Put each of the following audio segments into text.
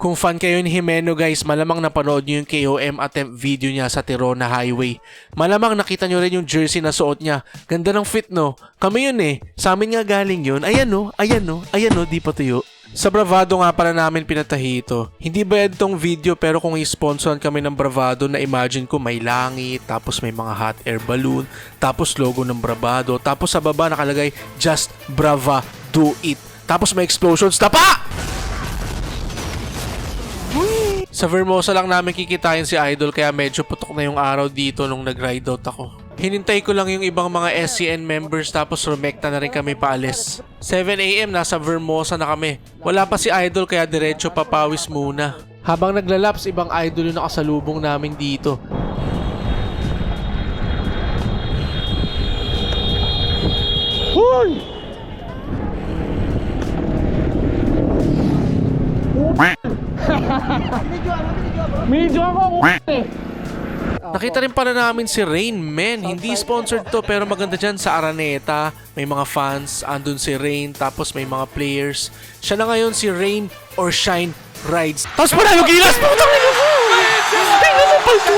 Kung fan kayo ni Jimeno guys, malamang napanood nyo yung KOM attempt video niya sa Tirona Highway. Malamang nakita nyo rin yung jersey na suot niya. Ganda ng fit no? Kami yun eh. Sa amin nga galing yun. Ayan no, ayan no, ayan no, di pa tuyo. Sa Bravado nga pala namin pinatahi ito. Hindi bayad tong video pero kung i-sponsoran kami ng Bravado na imagine ko may langit, tapos may mga hot air balloon, tapos logo ng Bravado, tapos sa baba nakalagay just Brava do it. Tapos may explosions. Tapa! Sa Vermosa lang namin kikitain si Idol kaya medyo putok na yung araw dito nung nag-ride out ako. Hinintay ko lang yung ibang mga SCN members tapos rumekta na rin kami paalis. 7 AM nasa Vermosa na kami. Wala pa si Idol kaya diretso papawis muna. Habang naglalaps, ibang idol yung nakasalubong namin dito. Hoy! Medyo ako eh. Nakita rin pala namin si Rain, men. Hindi sponsored to pero maganda dyan sa Araneta. May mga fans, andun si Rain, tapos may mga players. Siya na ngayon si Rain or Shine Rides. Tapos pa na yung gilas! Tingnan mo pa ito!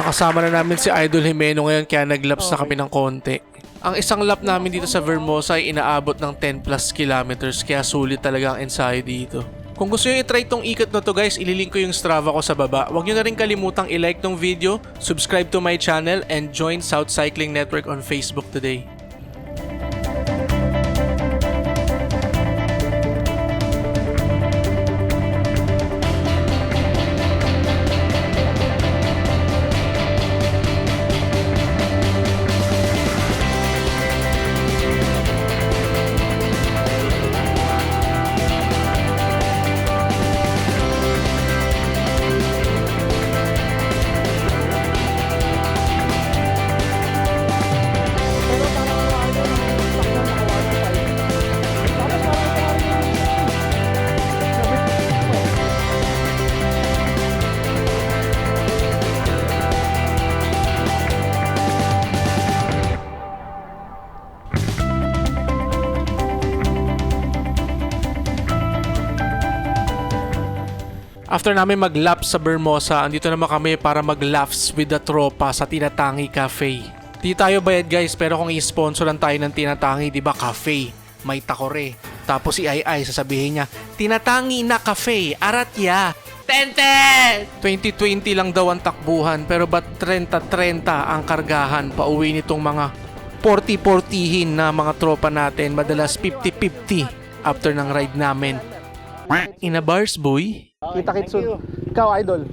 Nakasama na namin si Idol Jimeno ngayon kaya naglaps na kami ng konti. Ang isang lap namin dito sa Vermosa ay inaabot ng 10 plus kilometers kaya sulit talaga ang ensayo dito. Kung gusto nyo i-try tong ikot na to guys, ililink ko yung Strava ko sa baba. Huwag nyo na rin kalimutang i-like tong video, subscribe to my channel, and join South Cycling Network on Facebook today. After namin mag-laps sa Vermosa, andito naman kami para mag-laps with the tropa sa Tinatangi Cafe. Di tayo bayad guys, pero kung i-sponsoran tayo ng Tinatangi, di ba cafe, may takore. Tapos si Ai sasabihin niya, Tinatangi na cafe, aratya. 2020 lang daw ang takbuhan, pero ba't 30-30 ang kargahan pauwi nitong mga 40-40hin na mga tropa natin, madalas 50-50 after ng ride namin. In a bars boy. Kita-kits soon. Ikaw, Idol.